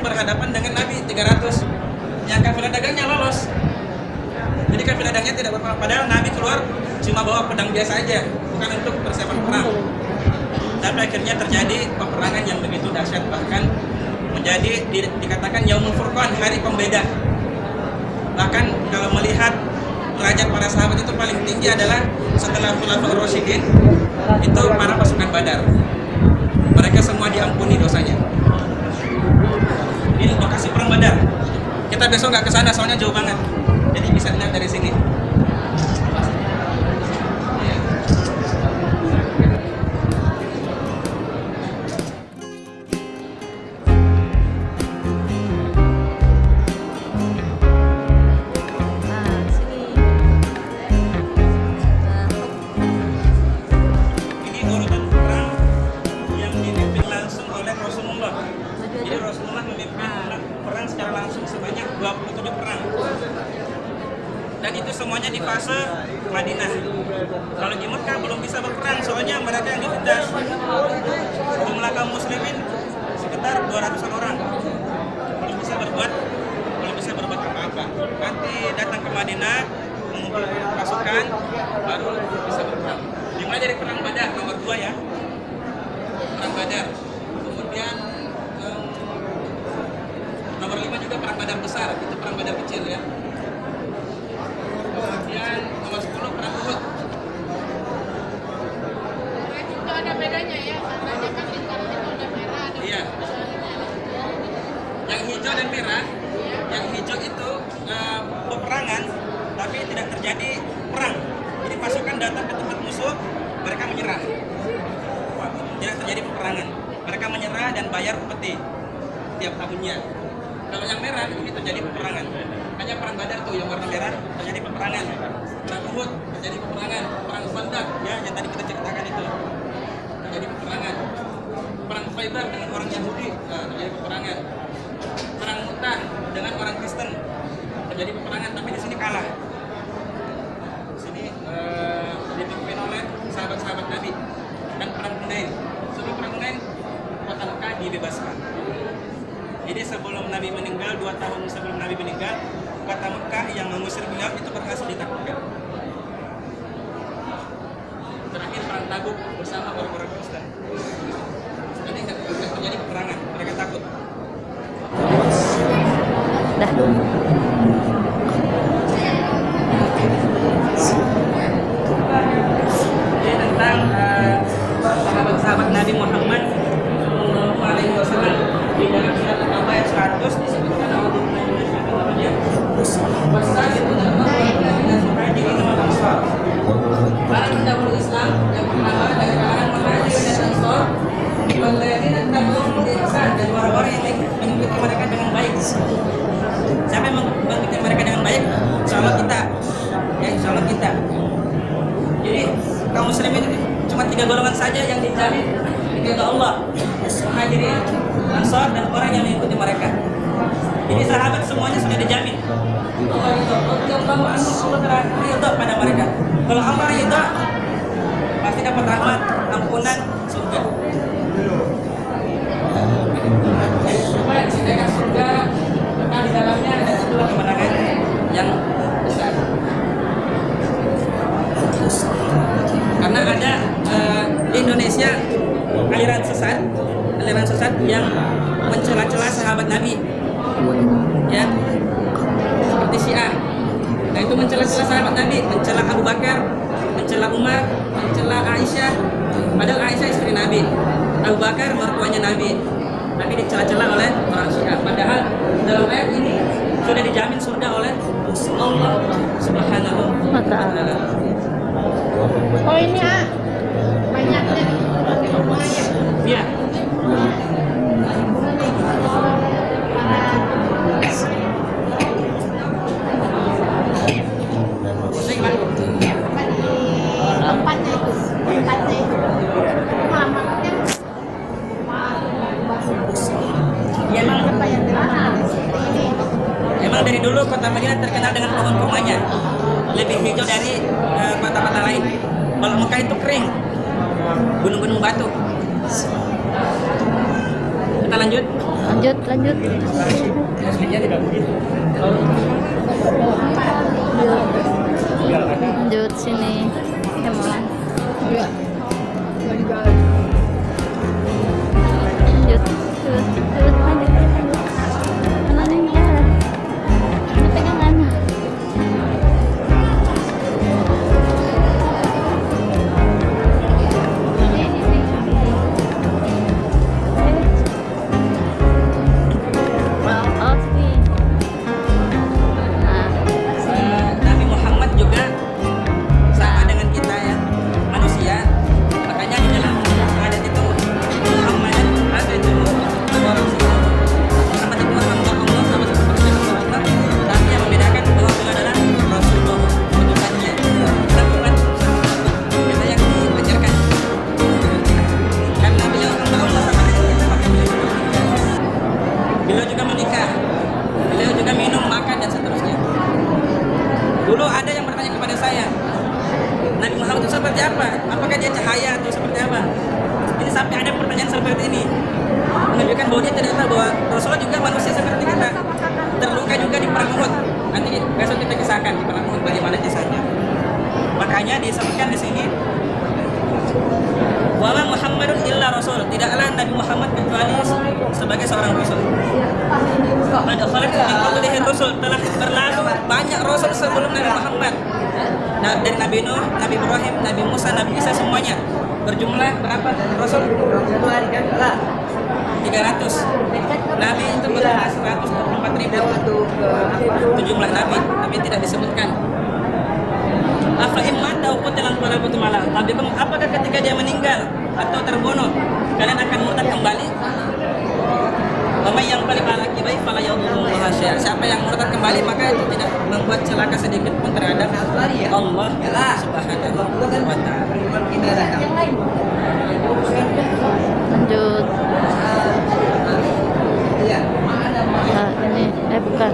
berhadapan dengan Nabi 300. Yang kafilah dagangnya lolos. Jadi kafilah dagangnya tidak berperang. Padahal Nabi keluar cuma bawa pedang biasa aja, bukan untuk persiapan perang. Tapi akhirnya terjadi peperangan yang begitu dahsyat, bahkan menjadi dikatakan Yaumul Furqan, hari pembeda. Bahkan kalau melihat derajat para sahabat itu paling tinggi adalah setelah Khulafaur Rasyidin itu para pasukan Badar. Mereka semua diampuni dosanya. Ini lokasi perang Badar. Kita besok nggak ke sana soalnya jauh banget. Jadi bisa lihat dari sini. Dan itu semuanya di fase Madinah. Kalau di Mekah belum bisa berperang, soalnya mereka yang ditindas. Jumlah kaum muslimin sekitar 200-an orang. Belum bisa berbuat apa-apa. Nanti datang ke Madinah, mengumpulkan pasukan, baru bisa berperang. Dimulai dari perang Badar nomor 2 ya. Perang Badar. Kemudian nomor 5 juga perang Badar besar, itu perang Badar kecil ya. Kemudian nomor 10 perang Uhud. Itu ada bedanya ya, tandanya kan lingkaran itu ada merah, ada Iya. Yang hijau dan merah, yang hijau itu peperangan, tapi tidak terjadi perang. Jadi pasukan datang ke tempat musuh, mereka menyerah. Tidak terjadi peperangan. Mereka menyerah dan bayar upeti tiap tahunnya. Kalau yang merah ini terjadi peperangan. Hanya perang Badar tuh yang warna merah terjadi peperangan. Perang Uhud terjadi peperangan. Perang Khandaq ya yang tadi kita ceritakan itu terjadi peperangan. Perang Khaybar dengan orang Yahudi terjadi peperangan. Perang Mu'tah dengan orang Kristen terjadi peperangan, tapi di sini kalah. Di sini dipimpin oleh sahabat-sahabat Nabi. Dan perang Hunain. Sebelum perang Hunain kota Mekah dibebaskan. Jadi sebelum Nabi meninggal, 2 tahun sebelum Nabi meninggal, kota Mekah yang mengusir beliau itu berhasil ditaklukkan. Terakhir perang Tabuk bersama orang-orang Kristen. Jadi tidak terjadi peperangan, mereka takut. Jadi tentang sahabat-sahabat Nabi Muhammad SAW di dalam surat Al-Baqarah ayat 100 disebutkan para pendahulu Islam yang pertama dari kalangan Muhajirin dan Ansor, walladzina tabauhum bi ihsan, dan orang-orang yang mengikuti mereka dengan baik. Siapa yang mengikuti mereka dengan baik? Insyaallah kita. Ya, insyaallah kita. Jadi kaum muslimin cuma 3 golongan saja yang dijamin ridha Allah. Muhajirin, Ansor, dan orang yang mengikuti mereka. Jadi sahabat semuanya sudah dijamin. Allah ridha pada mereka. Kalau Allah ridha, pasti dapat rahmat, ampunan, surga. Supaya disediakan surga, maka di dalamnya ada 10 kemenangan yang besar. Karena ada di Indonesia aliran sesat yang mencela-cela sahabat Nabi, ya, seperti Syiah. Nah itu mencela-cela sahabat Nabi, mencela Abu Bakar, mencela Umar, mencela Aisyah. Padahal Aisyah istri Nabi, Abu Bakar mertuanya Nabi, tapi dicela-cela oleh orang Syiah. Padahal dalam ayat ini sudah dijamin surga oleh Allah Subhanahu wa Ta'ala. Oh ini banyaknya di rumahnya. Ya. Tempatnya itu alamatnya Emang dari dulu kota Madinah terkenal dengan pohon kurmanya, lebih hijau dari kota-kota lain. Kalau Mekah itu kering, gunung-gunung batu. Kita lanjut. Lanjut. Lanjut sini. Ya mau. Lanjut. Mana nih ya? Ini pegangan. Oh, sini. Nah, sini. Nabi Muhammad juga sama dengan kita ya, manusia. Makanya di dalam adat itu Muhammad ada itu orang sini. Muhammad itu hamba Allah sama seperti Rasulullah. Tapi yang membedakan bahwa beliau adalah Rasulullah utusannya. Kita bukan kita yang diajarkan. Karena beliau hamba Allah sama dengan kita, maka beliau juga menikah. Beliau juga minum, makan dan seterusnya. Dulu ada yang bertanya kepada saya, Nabi Muhammad itu seperti apa? Apakah dia cahaya atau seperti apa? Ini sampai ada pertanyaan seperti ini, menunjukkan bahwa dia tidak tahu bahwa Rasulullah juga manusia seperti kita, terluka juga di perang Uhud. Nanti besok kita kisahkan di perang Uhud bagaimana kisahnya. Makanya disebutkan di sini, wa ma Muhammadun illa rasul, tidaklah Nabi Muhammad kecuali sebagai seorang rasul. Pada khalaq min qablihi rasul, telah berlalu banyak rasul sebelum Nabi Muhammad. Nah, dari Nabi Nuh, Nabi Ibrahim, Nabi Musa, Nabi Isa semuanya. Berjumlah berapa rasul? 300. Nabi itu berjumlah 124.000. Itu jumlah nabi, tapi tidak disebutkan. Apa iman tahu qutilan qalabutum malah. Tapi apakah ketika dia meninggal atau terbunuh kalian akan murtad kembali? Yang paling akibai fala yadhurrullaha syai'a. Siapa yang murtad kembali maka itu tidak membuat celaka sedikit pun terhadap Allah Subhanahu wa taala. Lanjut. Nah, ini bukan.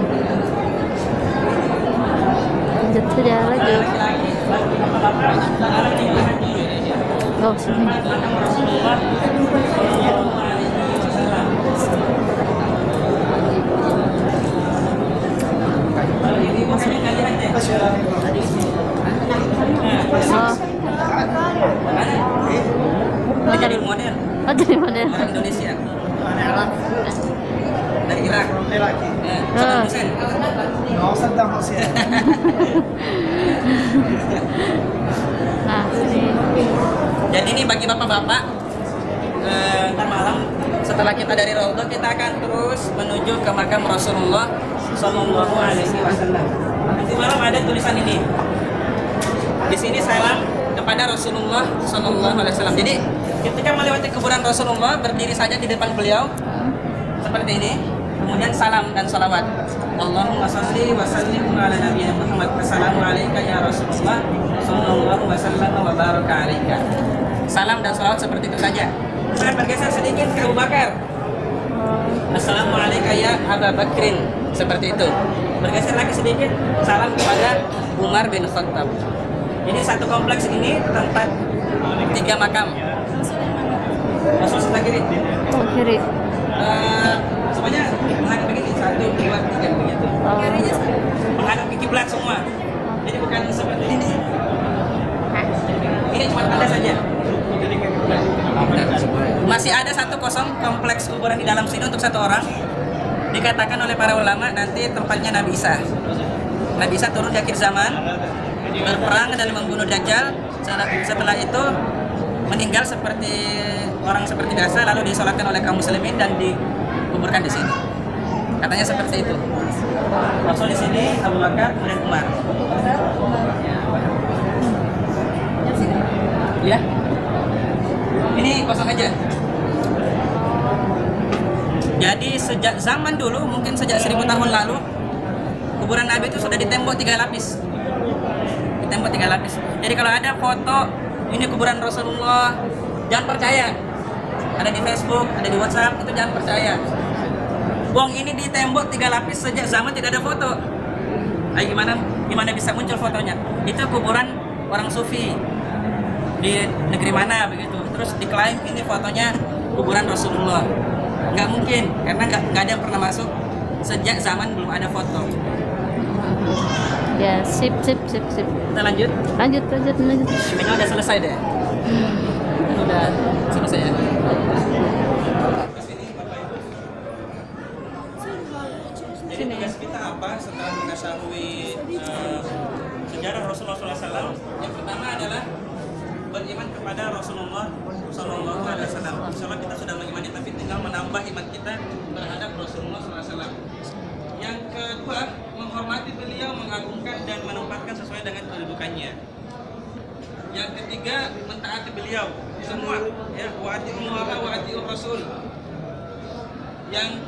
Lanjut saja, lanjut. Oh, sini. Oh, jadi model Oh, jadi model. orang Indonesia dari Irak. Saddam Hussein. Nah, sini. Dan ini bagi bapak-bapak, ntar malam setelah kita dari Raudhah kita akan terus menuju ke makam Rasulullah Sallallahu Alaihi Wasallam. Nanti malam ada tulisan ini. Di sini salam kepada Rasulullah Sallallahu Alaihi Wasallam. Jadi ketika melewati kuburan Rasulullah berdiri saja di depan beliau seperti ini. Kemudian salam dan salawat. Allahumma shalli wa sallim ala nabiyina Muhammad. Assalamu alayka ya Rasulullah sallallahu wasallam wa baraka alaika. Salam dan salawat seperti itu saja. Saya bergeser sedikit ke Abu Bakar. Assalamu alayka ya Abu Bakrin. Seperti itu. Bergeser lagi sedikit, salam kepada Umar bin Khattab. Jadi satu kompleks ini tempat 3 makam. Rasul sebelah kiri. Oh, kiri. Semuanya menghadap begini, 1, 2, 3 begitu. Menghadap ke kiblat semua. Jadi bukan seperti ini. Ini cuma tanda saja. Masih ada 1 kosong kompleks kuburan di dalam sini untuk 1 orang. Dikatakan oleh para ulama nanti tempatnya Nabi Isa. Nabi Isa turun di akhir zaman, berperang dan membunuh Dajjal. Setelah itu meninggal seperti orang seperti biasa, lalu disolatkan oleh kaum muslimin dan dikuburkan di sini. Katanya seperti itu. Rasul di sini, Abu Bakar, kemudian Umar. Ya, ini kosong aja. Jadi sejak zaman dulu, mungkin sejak 1000 tahun lalu, kuburan Nabi itu sudah ditembok 3 lapis. Ditembok 3 lapis. Jadi kalau ada foto ini kuburan Rasulullah, jangan percaya. Ada di Facebook, ada di WhatsApp, itu jangan percaya. Wong ini ditembok 3 lapis sejak zaman tidak ada foto. Nah, gimana bisa muncul fotonya? Itu kuburan orang sufi di negeri mana begitu. Terus diklaim ini fotonya kuburan Rasulullah. Nggak mungkin, karena nggak ada yang pernah masuk sejak zaman belum ada foto. Ya, sip. Kita lanjut. Lanjut. Kayaknya udah selesai deh. Udah selesai ya. Jadi tugas kita apa setelah mengetahui sejarah Rasulullah SAW? Yang pertama adalah beriman kepada Rasulullah SAW. Insya Allah kita sudah mengimani, tapi tinggal menambah iman kita terhadap Rasulullah SAW. Yang kedua, menghormati beliau, mengagungkan dan menempatkan sesuai dengan kedudukannya. Yang ketiga, mentaati beliau semua, ya, wa ati'ullah wa ati'ur rasul. Yang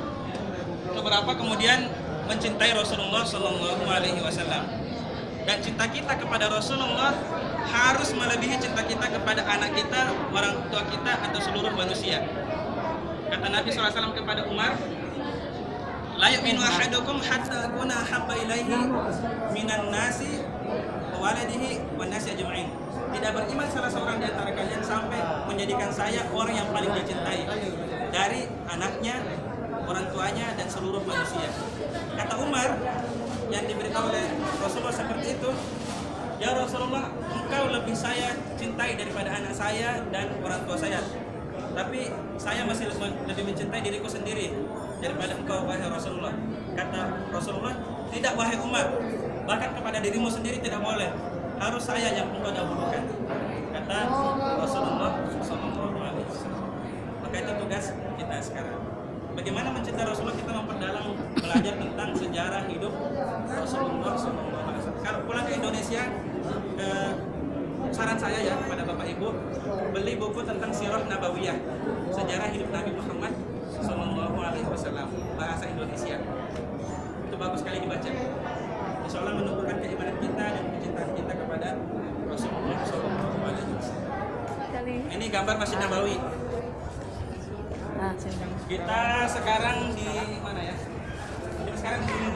keberapa kemudian mencintai Rasulullah Shallallahu Alaihi Wasallam, dan cinta kita kepada Rasulullah harus melebihi cinta kita kepada anak kita, orang tua kita, atau seluruh manusia. Kata Nabi SAW kepada Umar, la yu'minu ahadukum hatta akuna habba ilaihi minan nasi wa waladihi wan nasi ajma'in. Tidak beriman salah seorang di antara kalian sampai menjadikan saya orang yang paling dicintai dari anaknya, orang tuanya, dan seluruh manusia. Kata Umar yang diberitahu oleh Rasulullah seperti itu, ya Rasulullah, engkau lebih saya cintai daripada anak saya dan orang tua saya, tapi saya masih lebih mencintai diriku sendiri daripada engkau, wahai Rasulullah. Kata Rasulullah, tidak wahai Umar, bahkan kepada dirimu sendiri tidak boleh, harus saya yang engkau dahulukan. Kata Rasulullah SAW. Maka itu tugas kita sekarang. Bagaimana mencintai Rasulullah? Kita memperdalam, belajar tentang sejarah hidup Rasulullah SAW. Kalau pulang ke Indonesia, saran saya ya kepada Bapak Ibu, beli buku tentang Sirah Nabawiyah, sejarah hidup Nabi Muhammad SAW, bahasa Indonesia. Itu bagus sekali dibaca. Insya Allah menumbuhkan keimanan kita dan kecintaan kita kepada Rasulullah SAW. Ini gambar Masjid Nabawi. Kita sekarang di mana ya? Kita sekarang di sini.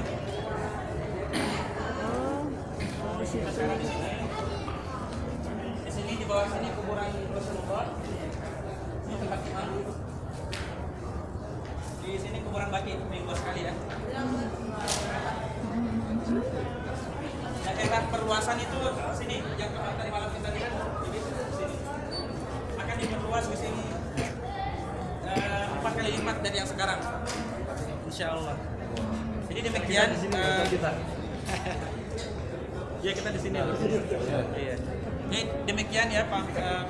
Kita sekarang di sini. Di sini di bawah sini kuburan Rasulullah. Ini tempat imam. Di sini kuburan Baqi, minggu sekali ya. Daerah perluasan itu sini, yang tadi malam kita lihat, jadi sini. Akan diperluas ke sini 4 kali lipat dari yang sekarang, insya Allah. Jadi demikian. Ya kita di sini. Iya. Jadi demikian ya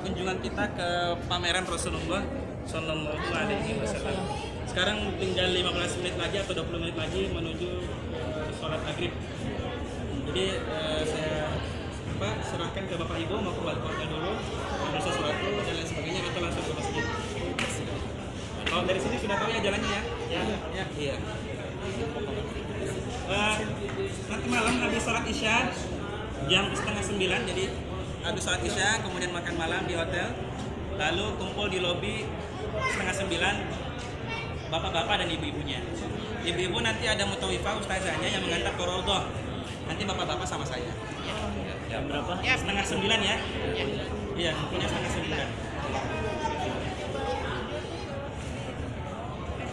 kunjungan kita ke pameran Rasulullah Shallallahu Alaihi Wasallam. Sekarang tinggal 15 menit lagi atau 20 menit lagi menuju sholat maghrib. Jadi saya serahkan ke Bapak Ibu, mau ke wali kota dulu, ambil sesuatu dan lain sebagainya, atau langsung ke masjid. Kalau dari sini sudah tahu ya jalannya ya? Ya, iya. Nanti malam habis sholat isya jam 8:30, jadi habis sholat isya kemudian makan malam di hotel, lalu kumpul di lobi 8:30 bapak-bapak dan ibu-ibunya. Ibu-ibu nanti ada mutawifah ustazahnya yang mengantar ke Raudhah. Nanti bapak-bapak sama saya. Jam berapa? Ya 8:30 ya. Iya, punya 8:30.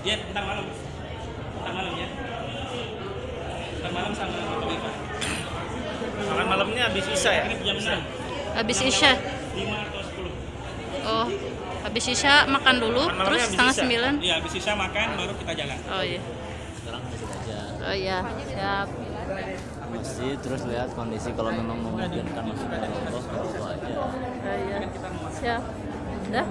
Ya, ntar malam. Ntar malam ya. Ntar malam sama mutawifah. Makan malamnya habis isya ya? Ini jam 6. Habis isya. 5 atau 10. Oh, habis isya makan dulu, Makan terus malamnya habis 8:30. Iya, habis isya makan baru kita jalan. Oh iya. Sekarang masjid aja Oh iya, siap. masjid, terus lihat kondisi kalau memang memungkinkan masuk ke Raudhah itu aja. Oh iya. Siap. Dah.